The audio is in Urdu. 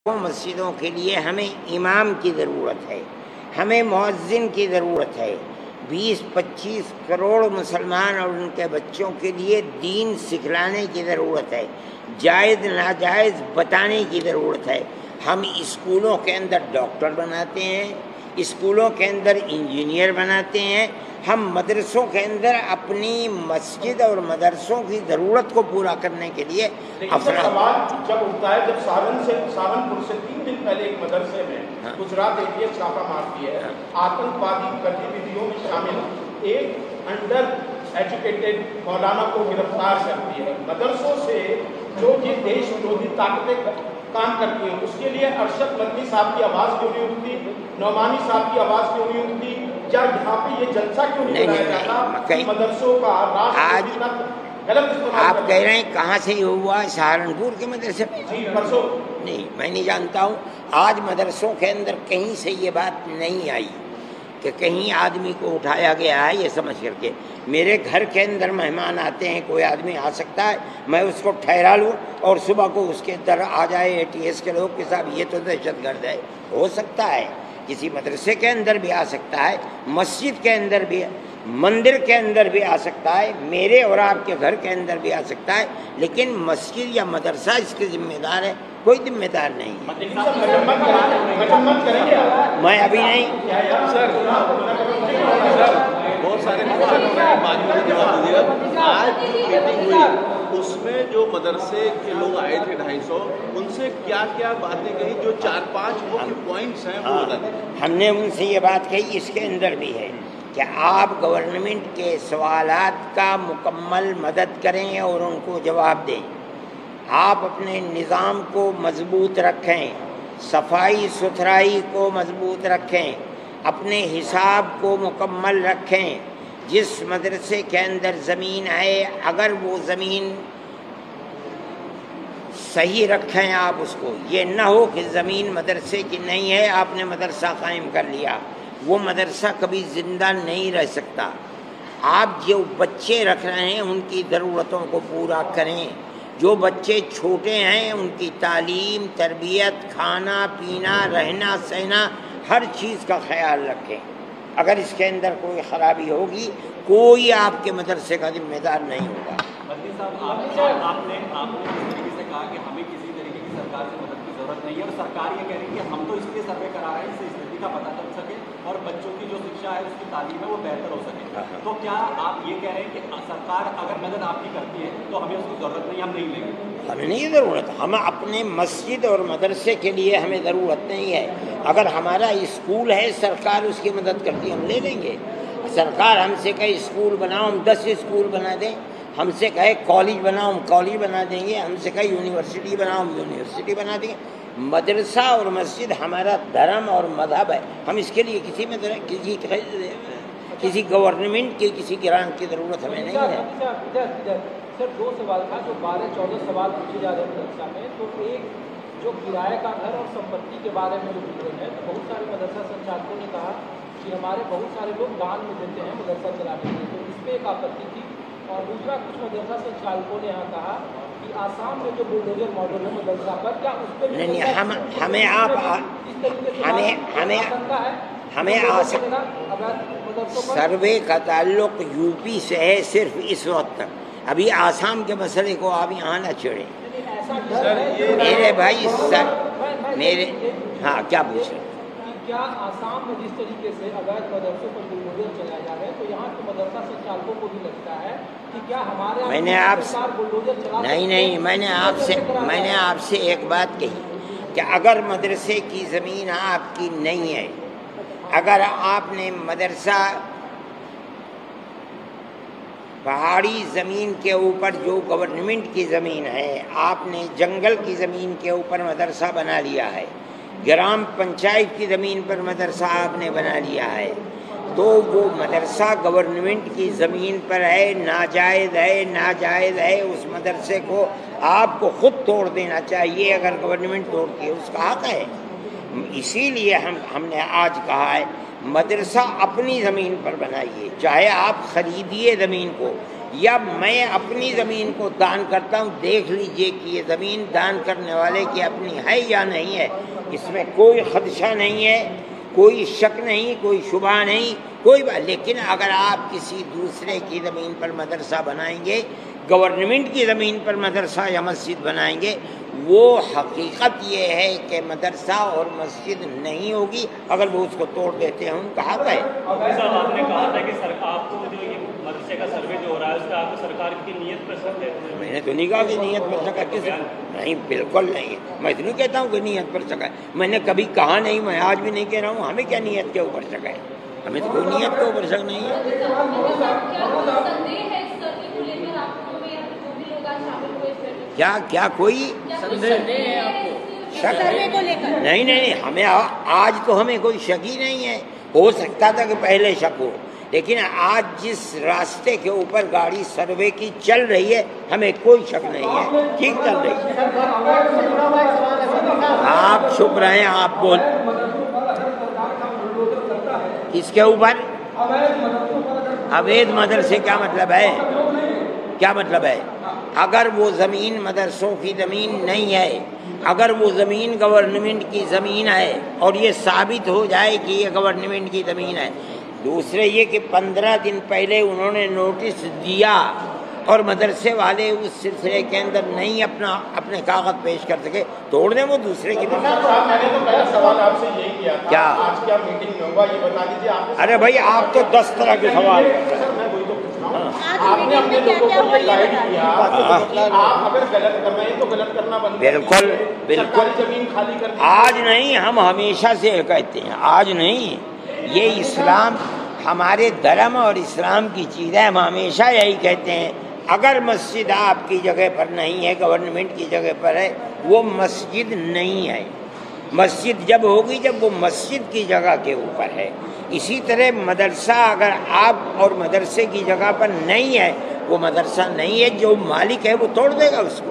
مسجدوں کے لیے ہمیں امام کی ضرورت ہے، ہمیں مؤذن کی ضرورت ہے، 20-25 کروڑ مسلمان اور ان کے بچوں کے لیے دین سکھلانے کی ضرورت ہے، جائز ناجائز بتانے کی ضرورت ہے۔ ہم اسکولوں کے اندر ڈاکٹر بناتے ہیں، اسکولوں کے اندر انجینئر بناتے ہیں، ہم مدرسوں کے اندر اپنی مسجد اور مدرسوں کی ضرورت کو پورا کرنے کے لیے سوال جب اٹھتا ہے، جب سہارنپور سے 3 دن پہلے ایک مدرسے میں گجرات ATF چھاپہ مارتی ہے، آتنکوادی گتیویدھیوں میں شامل ایک انڈر ایجوکیٹڈ مولانا کو گرفتار کرتی ہے، مدرسوں سے جو یہ دیش ورودھی طاقتیں کام کرتی ہیں، اس کے لیے ارشد مدنی صاحب کی آواز کیوں نہیں اٹھتی، نعمانی صاحب کی آواز کیوں نہیں اٹھتی، یا یہاں پہ یہ جلسہ کیوں نہیں بنایا جاتا کہ مدرسوں کا آج آپ کہہ رہے ہیں کہاں سے یہ ہوا؟ سہارنپور کے مدرسے میں؟ نہیں، میں نہیں جانتا ہوں۔ آج مدرسوں کے اندر کہیں سے یہ بات نہیں آئی کہ کہیں آدمی کو اٹھایا گیا ہے یہ سمجھ کر کے۔ میرے گھر کے اندر مہمان آتے ہیں، کوئی آدمی آ سکتا ہے، میں اس کو ٹھہرا لوں اور صبح کو اس کے در آ جائے ATS کے لوگ کہ صاحب یہ تو دہشت گرد ہے، ہو سکتا ہے۔ کسی مدرسے کے اندر بھی آ سکتا ہے، مسجد کے اندر بھی، مندر کے اندر بھی آ سکتا ہے، میرے اور آپ کے گھر کے اندر بھی آ سکتا ہے، لیکن مسجد یا مدرسہ اس کے ذمہ دار ہے، کوئی ذمہ دار نہیں ہے۔ میں ابھی نہیں بہت سارے آج جو میٹنگ ہوئی اس میں جو مدرسے کے لوگ آئے تھے 250، ان سے کیا کیا باتیں کہی؟ جو 4-5 مکھ پوائنٹس ہیں وہ بتا دیں۔ ہم نے ان سے یہ بات کہی، اس کے اندر بھی ہے کہ آپ گورنمنٹ کے سوالات کا مکمل مدد کریں اور ان کو جواب دیں، آپ اپنے نظام کو مضبوط رکھیں، صفائی ستھرائی کو مضبوط رکھیں، اپنے حساب کو مکمل رکھیں۔ جس مدرسے کے اندر زمین ہے اگر وہ زمین صحیح رکھیں آپ اس کو، یہ نہ ہو کہ زمین مدرسے کی نہیں ہے، آپ نے مدرسہ قائم کر لیا، وہ مدرسہ کبھی زندہ نہیں رہ سکتا۔ آپ جو بچے رکھ رہے ہیں ان کی ضرورتوں کو پورا کریں، جو بچے چھوٹے ہیں ان کی تعلیم، تربیت، کھانا پینا، رہنا سہنا، ہر چیز کا خیال رکھیں۔ اگر اس کے اندر کوئی خرابی ہوگی کوئی آپ کے مدرسے کا ذمہ دار نہیں ہوگا۔ مدنی صاحب، آپ نے اس طریقے سے کہا کہ ہمیں کسی طریقے کی سرکار سے مدد کی ضرورت نہیں ہے، اور سرکار یہ کہہ رہی ہے کہ ہم تو اس لیے سروے کرا رہے ہیں اس سے استھتی کا پتہ چل سکے اور بچوں کی جو شکشا ہے اس کی تعلیم ہے وہ بہتر ہو سکے۔ تو کیا آپ یہ کہہ رہے ہیں کہ سرکار اگر مدد آپ کی کرتی ہے تو ہمیں اس کی ضرورت نہیں، ہم نہیں لیں گے؟ ہمیں نہیں ضرورت، ہم اپنے مسجد اور مدرسے کے لیے ہمیں ضرورت نہیں ہے۔ اگر ہمارا اسکول ہے سرکار اس کی مدد کرتی ہم لے لیں گے۔ سرکار ہم سے کہے اسکول بناؤ ہم 10 اسکول بنا دیں، ہم سے کہے کالج بناؤ ہم کالج بنا دیں گے، ہم سے کہے یونیورسٹی بناؤ ہم یونیورسٹی بنا دیں گے۔ مدرسہ اور مسجد ہمارا دھرم اور مذہب ہے، ہم اس کے لیے کسی گورنمنٹ کی کسی گرانٹ کی ضرورت ہمیں نہیں ہے۔ سر 2 سوال تھا، جو 12-14 سوال پوچھے جا رہے ہیں مدرسہ میں، تو ایک جو کرایہ کا گھر اور سمپتی کے بارے میں جو پوچھ رہے ہیں، تو بہت سارے مدرسہ سنچالکوں نے کہا کہ ہمارے بہت سارے لوگ دان میں دیتے ہیں مدرسہ چلانے کے لیے، تو اس پہ ایک آپتی تھی۔ اور دوسرا، کچھ مدرسہ سنچالکوں نے یہاں کہا کہ آسام میں جو بلڈوزر ماڈل ہے مدرسہ پر، کیا اس پہ نہیں، ہمیں سروے کا تعلق UP سے ہے صرف اس وقت تک، ابھی آسام کے مسئلے کو آپ یہاں نہ چھیڑیں میرے بھائی۔ ہاں کیا پوچھ رہے؟ کیا آسام میں جس طریقے سے اگر مدرسوں پر بلڈوزر چلائے جا رہے ہیں تو یہاں کے مدرسہ سنچالکوں کو بھی لگتا ہے کہ کیا ہمارے میں نے آپ سے ایک بات کہی کہ اگر مدرسے کی زمین آپ کی نہیں ہے، اگر آپ نے مدرسہ پہاڑی زمین کے اوپر جو گورنمنٹ کی زمین ہے، آپ نے جنگل کی زمین کے اوپر مدرسہ بنا لیا ہے، گرام پنچایت کی زمین پر مدرسہ آپ نے بنا لیا ہے، تو وہ مدرسہ گورنمنٹ کی زمین پر ہے، ناجائز ہے، اس مدرسے کو آپ کو خود توڑ دینا چاہیے اگر گورنمنٹ توڑتی ہے، اس کا حق ہے۔ اسی لیے ہم نے آج کہا ہے مدرسہ اپنی زمین پر بنائیے، چاہے آپ خریدیے زمین کو، یا میں اپنی زمین کو دان کرتا ہوں، دیکھ لیجئے کہ یہ زمین دان کرنے والے کی اپنی ہے یا نہیں ہے، اس میں کوئی خدشہ نہیں ہے، کوئی شک نہیں، کوئی شبہ نہیں، کوئی بات. لیکن اگر آپ کسی دوسرے کی زمین پر مدرسہ بنائیں گے، گورنمنٹ کی زمین پر مدرسہ یا مسجد بنائیں گے، وہ حقیقت یہ ہے کہ مدرسہ اور مسجد نہیں ہوگی اگر وہ اس کو توڑ دیتے ہیں. ان کا حق ہے. صاحب آپ نے کہا تھا کہ آپ کو جو یہ مدرسے کا سروے جو ہو رہا ہے اس کا آپ کو سرکار کی نیت پر شک ہے. میں نے تو نہیں کہا کہ نیت پر شک ہے، کس نہیں، بالکل نہیں ہے. میں اتنی کہتا ہوں کہ نیت پر شک ہے، میں نے کبھی کہا نہیں، میں آج بھی نہیں کہہ رہا ہوں. ہمیں کیا نیت کے اوپر شک ہے؟ ہمیں تو کوئی نیت کے اوپر شک نہیں ہے. کیا کیا کوئی شک نہیں؟ نہیں، ہمیں آج تو ہمیں کوئی شک ہی نہیں ہے. ہو سکتا تھا کہ پہلے شک ہو، لیکن آج جس راستے کے اوپر گاڑی سروے کی چل رہی ہے ہمیں کوئی شک نہیں ہے، ٹھیک چل رہی ہے. آپ چپ رہیں، آپ بول. اس کے اوپر اویدھ مدرسے کیا مطلب ہے؟ کیا مطلب ہے؟ اگر وہ زمین مدرسوں کی زمین نہیں ہے، اگر وہ زمین گورنمنٹ کی زمین ہے اور یہ ثابت ہو جائے کہ یہ گورنمنٹ کی زمین ہے. دوسرے یہ کہ 15 دن پہلے انہوں نے نوٹس دیا اور مدرسے والے اس سلسلے کے اندر نہیں اپنے کاغذ پیش کر سکے، توڑ دیں وہ دوسرے کی زمین. میں نے تو پہلا سوال آپ سے یہی کیا تھا، کیا آج کیا میٹنگ میں ہوگا یہ بتا دیجیے. آپ ارے بھائی آپ تو 10 طرح کے سوال کرتے ہیں. میں وہی تو پوچھ رہا ہوں، آپ نے اپنے لوگوں کو یہ گائیڈ کیا، آپ اگر غلط کر رہے ہیں تو غلط کرنا بند کر بالکل بالکل. سرکاری زمین خالی کر دیجیے. آج نہیں، ہم ہمیشہ سے کہتے ہیں، آج نہیں. یہ اسلام ہمارے دھرم اور اسلام کی چیز ہے. ہم ہمیشہ یہی کہتے ہیں اگر مسجد آپ کی جگہ پر نہیں ہے، گورنمنٹ کی جگہ پر ہے، وہ مسجد نہیں ہے. مسجد جب ہوگی جب وہ مسجد کی جگہ کے اوپر ہے. اسی طرح مدرسہ اگر آپ اور مدرسے کی جگہ پر نہیں ہے، وہ مدرسہ نہیں ہے. جو مالک ہے وہ توڑ دے گا اس کو.